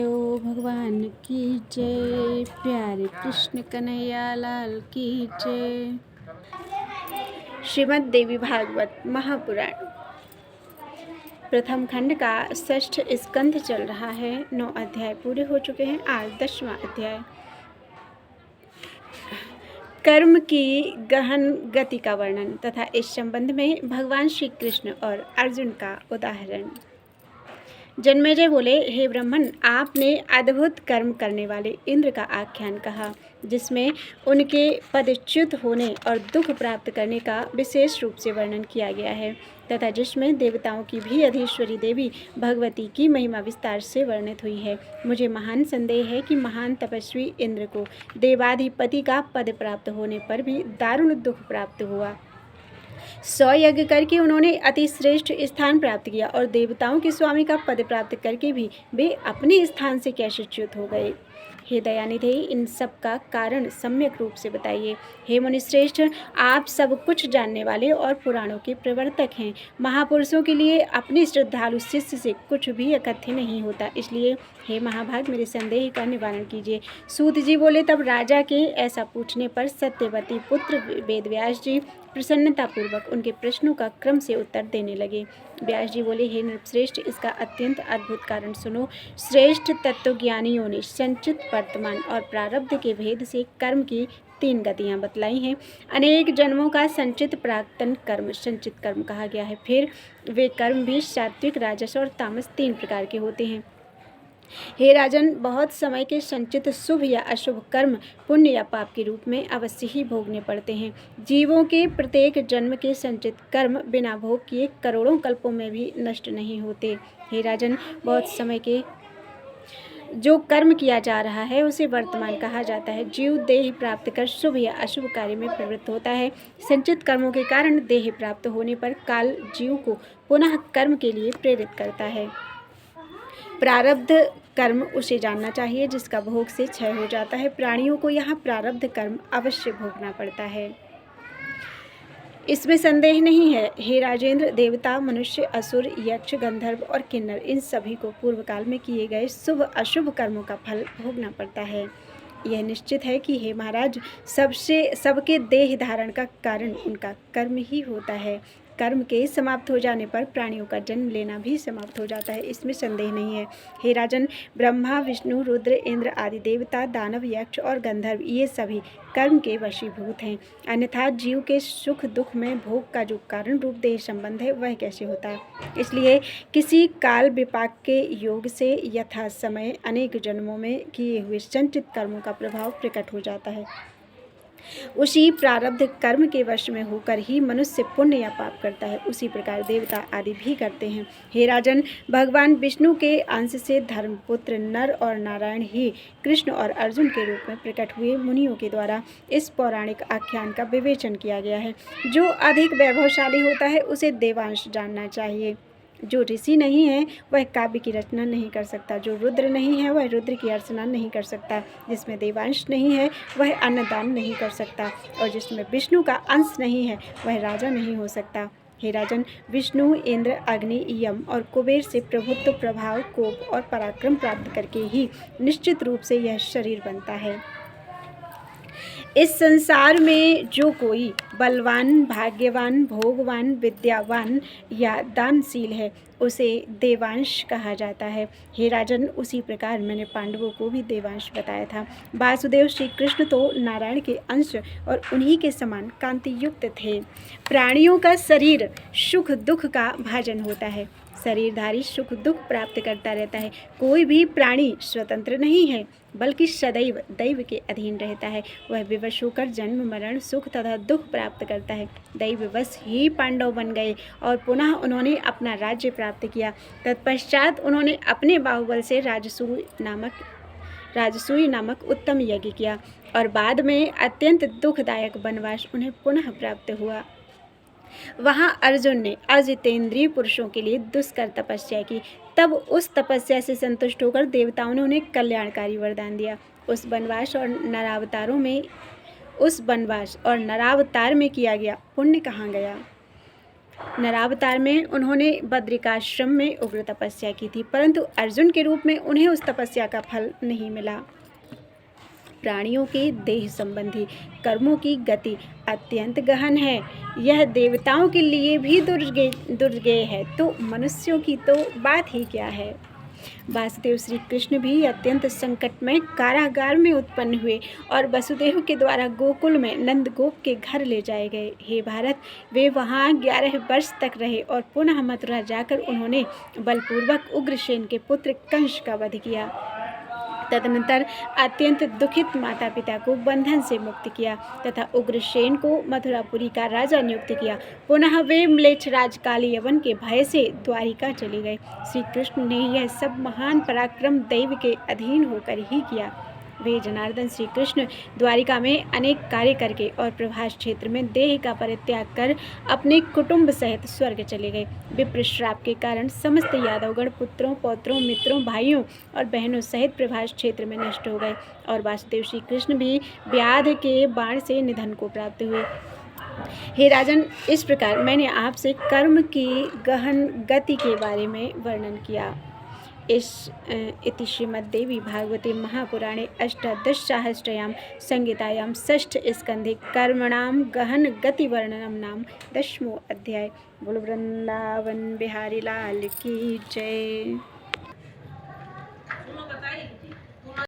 ओ भगवान की जय, प्यारे कृष्ण कन्हैया लाल की जय। श्रीमद् देवी भागवत महापुराण प्रथम खंड का 6ठ स्कंध चल रहा है। 9 अध्याय पूरे हो चुके हैं। आज 10वां अध्याय कर्म की गहन गति का वर्णन तथा इस संबंध में भगवान श्री कृष्ण और अर्जुन का उदाहरण। जन्मेजय बोले, हे ब्राह्मण, आपने अद्भुत कर्म करने वाले इंद्र का आख्यान कहा, जिसमें उनके पदच्युत होने और दुख प्राप्त करने का विशेष रूप से वर्णन किया गया है तथा जिसमें देवताओं की भी अधीश्वरी देवी भगवती की महिमा विस्तार से वर्णित हुई है। मुझे महान संदेह है कि महान तपस्वी इंद्र को देवाधिपति का पद प्राप्त होने पर भी दारुण दुख प्राप्त हुआ। 100 यज्ञ करके उन्होंने अति श्रेष्ठ स्थान प्राप्त किया और देवताओं के स्वामी का पद प्राप्त करके भी वे अपने स्थान से कैसे च्युत हो गए। हे दयानिधे, इन सब का कारण सम्यक रूप से बताइए। हे मुनिश्रेष्ठ, आप सब कुछ जानने वाले और पुराणों के प्रवर्तक हैं। महापुरुषों के लिए अपने श्रद्धालु शिष्य से कुछ भी अकथ्य नहीं होता, इसलिए हे महाभाग, मेरे संदेह का निवारण कीजिए। सूत जी बोले, तब राजा के ऐसा पूछने पर सत्यवती पुत्र वेदव्यास जी प्रसन्नतापूर्वक उनके प्रश्नों का क्रम से उत्तर देने लगे। व्यास जी बोले, हे नृपश्रेष्ठ, इसका अत्यंत अद्भुत कारण सुनो। श्रेष्ठ तत्वज्ञानियों ने संचित, वर्तमान और प्रारब्ध के भेद से कर्म की 3 गतियां बतलाई हैं। अनेक जन्मों का संचित प्राक्तन कर्म संचित कर्म कहा गया है। फिर वे कर्म भी सात्विक, राजस और तामस 3 प्रकार के होते हैं। हे राजन, बहुत समय के संचित शुभ या अशुभ कर्म पुण्य या पाप के रूप में अवश्य ही भोगने पड़ते हैं। जीवों के प्रत्येक जन्म के संचित कर्म बिना भोग किए करोड़ों कल्पों में भी नष्ट नहीं होते। हे राजन, बहुत समय के जो कर्म किया जा रहा है उसे वर्तमान कहा जाता है। जीव देह प्राप्त कर शुभ या अशुभ कार्य में प्रवृत्त होता है। संचित कर्मों के कारण देह प्राप्त होने पर काल जीव को पुनः कर्म के लिए प्रेरित करता है। प्रारब्ध कर्म उसे जानना चाहिए जिसका भोग से क्षय हो जाता है। प्राणियों को यहाँ प्रारब्ध कर्म अवश्य भोगना पड़ता है, इसमें संदेह नहीं है। हे राजेंद्र, देवता, मनुष्य, असुर, यक्ष, गंधर्व और किन्नर, इन सभी को पूर्व काल में किए गए शुभ अशुभ कर्मों का फल भोगना पड़ता है। यह निश्चित है कि हे महाराज, सबके देह धारण का कारण उनका कर्म ही होता है। कर्म के समाप्त हो जाने पर प्राणियों का जन्म लेना भी समाप्त हो जाता है, इसमें संदेह नहीं है। हे राजन, ब्रह्मा, विष्णु, रुद्र, इंद्र आदि देवता, दानव, यक्ष और गंधर्व ये सभी कर्म के वशीभूत हैं। अन्यथा जीव के सुख दुख में भोग का जो कारण रूप देह संबंध है वह कैसे होता है। इसलिए किसी काल विपाक के योग से यथा समय अनेक जन्मों में किए हुए संचित कर्मों का प्रभाव प्रकट हो जाता है। उसी प्रारब्ध कर्म के वश में होकर ही मनुष्य पुण्य या पाप करता है। उसी प्रकार देवता आदि भी करते हैं। हे राजन, भगवान विष्णु के अंश से धर्मपुत्र नर और नारायण ही कृष्ण और अर्जुन के रूप में प्रकट हुए। मुनियों के द्वारा इस पौराणिक आख्यान का विवेचन किया गया है। जो अधिक वैभवशाली होता है उसे देवांश जानना चाहिए। जो ऋषि नहीं है वह काव्य की रचना नहीं कर सकता। जो रुद्र नहीं है वह रुद्र की अर्चना नहीं कर सकता। जिसमें देवांश नहीं है वह अन्नदान नहीं कर सकता और जिसमें विष्णु का अंश नहीं है वह राजा नहीं हो सकता। हे राजन, विष्णु, इंद्र, अग्नि, यम और कुबेर से प्रभुत्व, प्रभाव, कोप और पराक्रम प्राप्त करके ही निश्चित रूप से यह शरीर बनता है। इस संसार में जो कोई बलवान, भाग्यवान, भोगवान, विद्यावान या दानशील है उसे देवांश कहा जाता है। हे राजन, उसी प्रकार मैंने पांडवों को भी देवांश बताया था। वासुदेव श्री कृष्ण तो नारायण के अंश और उन्हीं के समान कांति युक्त थे। प्राणियों का शरीर सुख दुख का भाजन होता है। शरीरधारी सुख दुख प्राप्त करता रहता है। कोई भी प्राणी स्वतंत्र नहीं है बल्कि सदैव दैव के अधीन रहता है। वह विवश होकर जन्म, मरण, सुख तथा दुख प्राप्त करता है। दैववश ही पांडव बन गए और पुनः उन्होंने अपना राज्य प्राप्त किया। तत्पश्चात उन्होंने अपने बाहुबल से राजसूय नामक उत्तम यज्ञ किया और बाद में अत्यंत दुखदायक वनवास उन्हें पुनः प्राप्त हुआ। वहाँ अर्जुन ने अजितेंद्रिय पुरुषों के लिए दुष्कर तपस्या की। तब उस तपस्या से संतुष्ट होकर देवताओं ने उन्हें कल्याणकारी वरदान दिया। उस वनवास और नरावतार में किया गया पुण्य कहाँ गया? नरावतार में उन्होंने बद्रिकाश्रम में उग्र तपस्या की थी, परंतु अर्जुन के रूप में उन्हें उस तपस्या का फल नहीं मिला। प्राणियों के देह संबंधी कर्मों की गति अत्यंत गहन है। यह देवताओं के लिए भी दुर्गेय है, तो मनुष्यों की तो बात ही क्या है। वासुदेव श्री कृष्ण भी अत्यंत संकटमय कारागार में उत्पन्न हुए और वसुदेव के द्वारा गोकुल में नंदगोप के घर ले जाए गए। हे भारत, वे वहाँ 11 वर्ष तक रहे और पुनः मथुरा जाकर उन्होंने बलपूर्वक उग्रसेन के पुत्र कंस का वध किया। तदनंतर अत्यंत दुखित माता पिता को बंधन से मुक्त किया तथा उग्रसेन को मथुरापुरी का राजा नियुक्त किया। पुनः वे म्लेच्छराज कालियवन के भय से द्वारिका चले गए। श्री कृष्ण ने यह सब महान पराक्रम दैव के अधीन होकर ही किया। वे जनार्दन श्री कृष्ण द्वारिका में अनेक कार्य करके और प्रभास क्षेत्र में देह का परित्याग कर अपने कुटुंब सहित स्वर्ग चले गए। विप्र श्राप के कारण समस्त यादवगण पुत्रों, पौत्रों, मित्रों, भाइयों और बहनों सहित प्रभास क्षेत्र में नष्ट हो गए और वासुदेव श्री कृष्ण भी व्याध के बाण से निधन को प्राप्त हुए। हे राजन, इस प्रकार मैंने आपसे कर्म की गहन गति के बारे में वर्णन किया। इति श्रीमद्देवी भागवते महापुराणे अष्टादशसहस्रयां संहितायां षष्ठस्कन्धे कर्मणां गहन गतिवर्णनं नाम 10वां अध्याय। बोलो वृंदावन बिहारी लाल की जय।